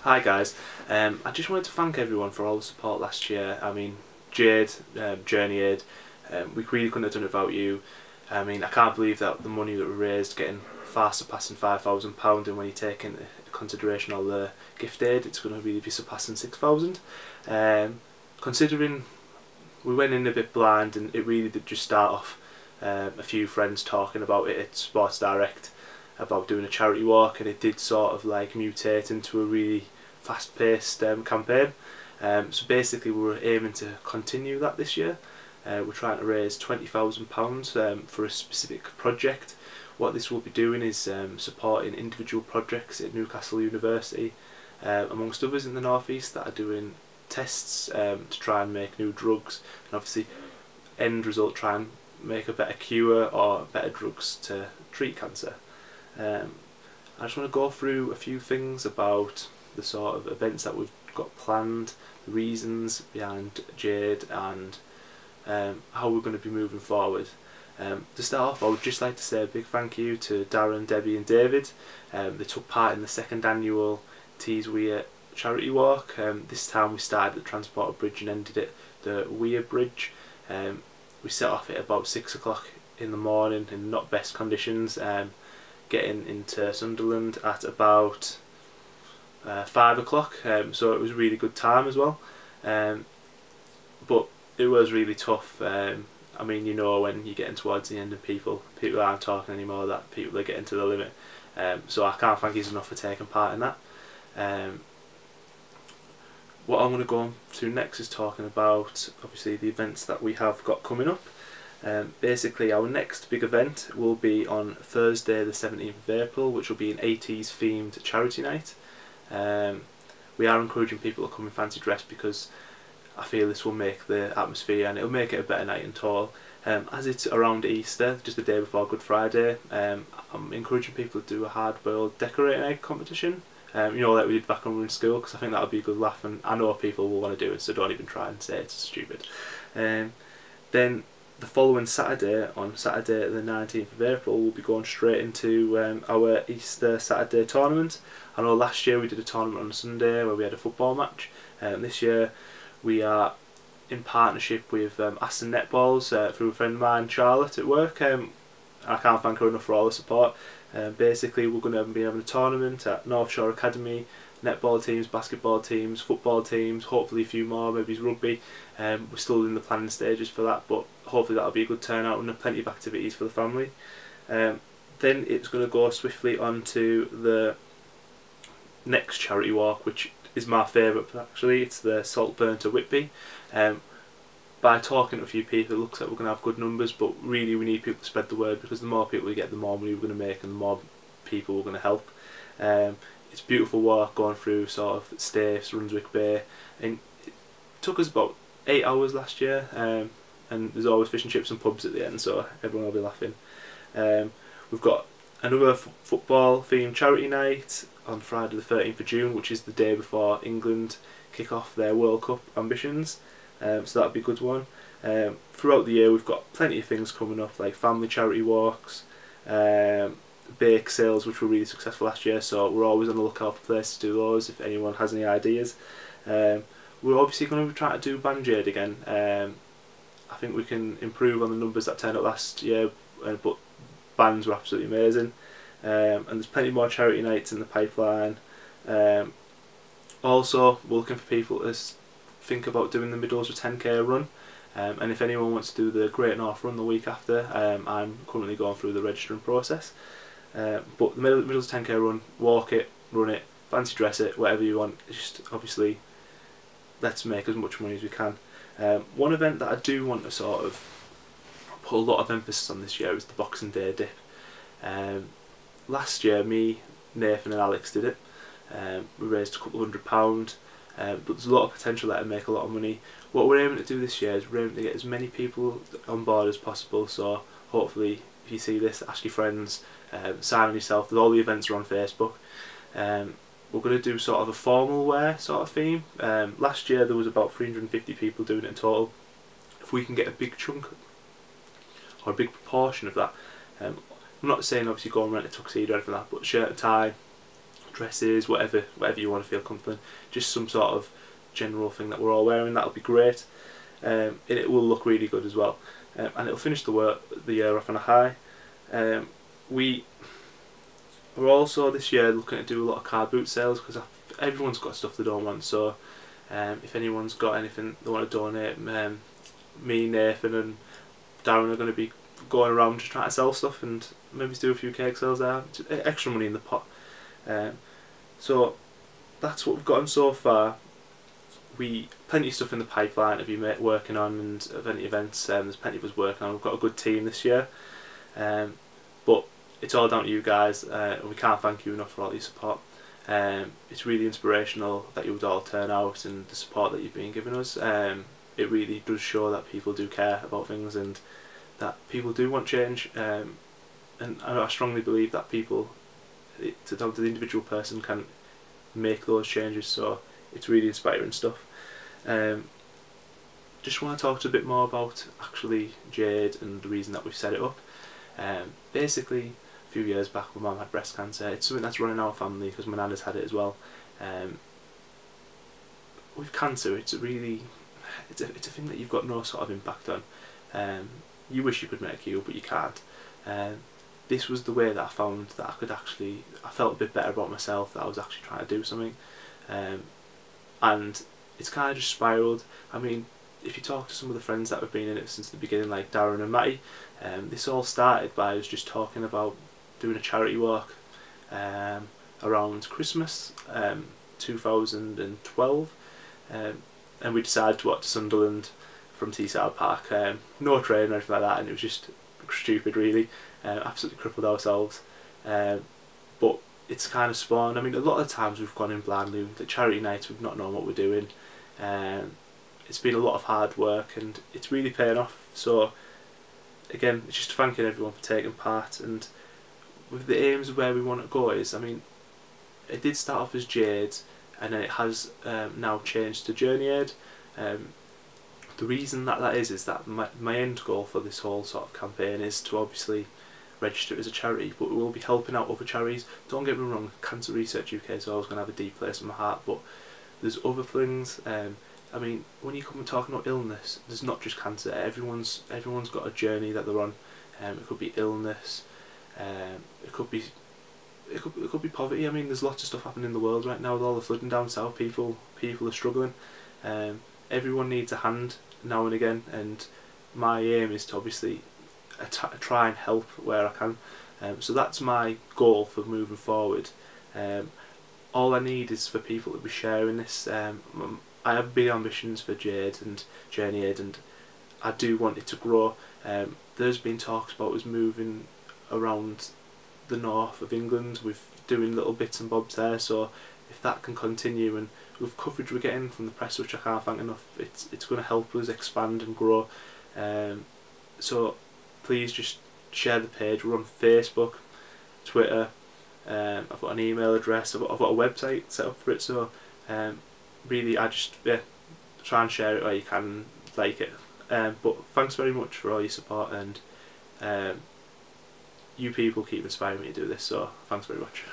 Hi guys, I just wanted to thank everyone for all the support last year. I mean, Jade, Journey Aid, we really couldn't have done it without you. I mean, I can't believe that the money that we raised, getting far surpassing £5,000, and when you take into consideration all the gift aid, it's going to really be surpassing 6,000. Considering we went in a bit blind, and it really did just start off a few friends talking about it at Sports Direct about doing a charity walk, and it did sort of like mutate into a really fast-paced campaign. So basically we were aiming to continue that this year. We're trying to raise £20,000 for a specific project. What this will be doing is supporting individual projects at Newcastle University, amongst others in the North East, that are doing tests to try and make new drugs, and obviously end result try and make a better cure or better drugs to treat cancer. I just want to go through a few things about the sort of events that we've got planned, the reasons behind Jade, and how we're going to be moving forward. To start off, I would just like to say a big thank you to Darren, Debbie and David. They took part in the second annual Tees Weir charity walk. This time we started at the Transporter Bridge and ended at the Weir Bridge. We set off at about 6 o'clock in the morning in not best conditions, getting into Sunderland at about 5 o'clock, so it was a really good time as well, but it was really tough. I mean, you know, when you're getting towards the end and people aren't talking anymore, that people are getting to the limit, so I can't thank you enough for taking part in that. What I'm going to go on to next is talking about obviously the events that we have got coming up. Basically our next big event will be on Thursday the 17th of April, which will be an 80s themed charity night. We are encouraging people to come in fancy dress because I feel this will make the atmosphere, and it'll make it a better night in total. As it's around Easter, just the day before Good Friday, I'm encouraging people to do a hard-boiled decorating egg competition. You know, like we did back when we were in school, because I think that would be a good laugh, and I know people will want to do it, so don't even try and say it's stupid. Then the following Saturday, on Saturday the 19th of April, we'll be going straight into our Easter Saturday tournament. I know last year we did a tournament on a Sunday where we had a football match. This year we are in partnership with Aston Netballs through a friend of mine, Charlotte, at work. I can't thank her enough for all the support. Basically we're going to be having a tournament at North Shore Academy, netball teams, basketball teams, football teams, hopefully a few more, maybe rugby. We're still in the planning stages for that, but hopefully that'll be a good turnout and plenty of activities for the family. Then it's going to go swiftly on to the next charity walk, which is my favourite actually. It's the Saltburn to Whitby. By talking to a few people, it looks like we're going to have good numbers, but really we need people to spread the word, because the more people we get, the more money we're going to make and the more people we're going to help. It's a beautiful walk going through sort of Staithes, Runswick Bay, and it took us about 8 hours last year, and there's always fish and chips and pubs at the end, so everyone will be laughing. We've got another football themed charity night on Friday the 13th of June, which is the day before England kick off their World Cup ambitions, so that'll be a good one. Throughout the year we've got plenty of things coming up, like family charity walks, bake sales, which were really successful last year, so we're always on the lookout for places to do those if anyone has any ideas. We're obviously going to be trying to do Bandjade again. I think we can improve on the numbers that turned up last year, but bands were absolutely amazing. And there's plenty more charity nights in the pipeline. Also, we're looking for people to think about doing the Middlesbrough 10k run, and if anyone wants to do the Great North Run the week after, I'm currently going through the registering process. But the Middlesbrough 10k run, walk it, run it, fancy dress it, whatever you want. Just obviously let's make as much money as we can. One event that I do want to sort of put a lot of emphasis on this year is the Boxing Day dip. Last year me, Nathan and Alex did it. We raised a couple £100, but there's a lot of potential there to make a lot of money. What we're aiming to do this year is we're aiming to get as many people on board as possible, so hopefully if you see this, ask your friends, sign on yourself. All the events are on Facebook. We're going to do sort of a formal wear sort of theme. Last year there was about 350 people doing it in total. If we can get a big chunk or a big proportion of that, I'm not saying obviously go and rent a tuxedo or anything like that, but shirt and tie, dresses, whatever you want to feel comfortable in. Just some sort of general thing that we're all wearing, that'll be great. And it will look really good as well. And it'll finish the year off on a high. We're also this year looking to do a lot of car boot sales, because everyone's got stuff they don't want. So if anyone's got anything they want to donate, me, Nathan and Darren are going to be going around just trying to sell stuff, and maybe do a few cake sales there, just extra money in the pot. So that's what we've gotten so far. Plenty of stuff in the pipeline to be working on, and any events. There's plenty of us working on. We've got a good team this year, but it's all down to you guys, and we can't thank you enough for all your support. It's really inspirational that you would all turn out, and the support that you've been giving us. It really does show that people do care about things, and that people do want change. And I strongly believe that down to the individual person, can make those changes. So it's really inspiring stuff. Just want to talk a bit more about actually Jade and the reason that we've set it up. Basically, a few years back, my mum had breast cancer. It's something that's run in our family because my nan has had it as well. With cancer, it's a thing that you've got no sort of impact on. You wish you could make a cure, but you can't. This was the way that I found that I felt a bit better about myself, that I was actually trying to do something. And it's kind of just spiralled. I mean, if you talk to some of the friends that have been in it since the beginning, like Darren and Matty, this all started by us just talking about doing a charity walk around Christmas 2012, and we decided to walk to Sunderland from Teesside Park. No train or anything like that, and it was just stupid really. Absolutely crippled ourselves. But it's kind of spawned. I mean, a lot of the times we've gone in blindly. The charity nights, we've not known what we're doing. It's been a lot of hard work, and it's really paying off. So again, it's just thanking everyone for taking part. And with the aims of where we want to go is, I mean, it did start off as Jade, and then it has now changed to Journey Aid. The reason that is that my end goal for this whole sort of campaign is to obviously register it as a charity, but we will be helping out other charities. Don't get me wrong, Cancer Research UK is always going to have a deep place in my heart, but there's other things. I mean, when you come and talk about illness, there's not just cancer. Everyone's got a journey that they're on. It could be illness. It could be poverty. I mean, there's lots of stuff happening in the world right now with all the flooding down south. People are struggling. Everyone needs a hand now and again, and my aim is to obviously try and help where I can. So that's my goal for moving forward. All I need is for people to be sharing this. I have big ambitions for Jade and Journey Aid, and I do want it to grow. There's been talks about us moving around the north of England with doing little bits and bobs there, so if that can continue, and with coverage we're getting from the press, which I can't thank enough, it's going to help us expand and grow. So please just share the page. We're on Facebook, Twitter, I've got an email address, I've got a website set up for it, so really I just try and share it where you can, like it. But thanks very much for all your support, and you people keep inspiring me to do this, so thanks very much.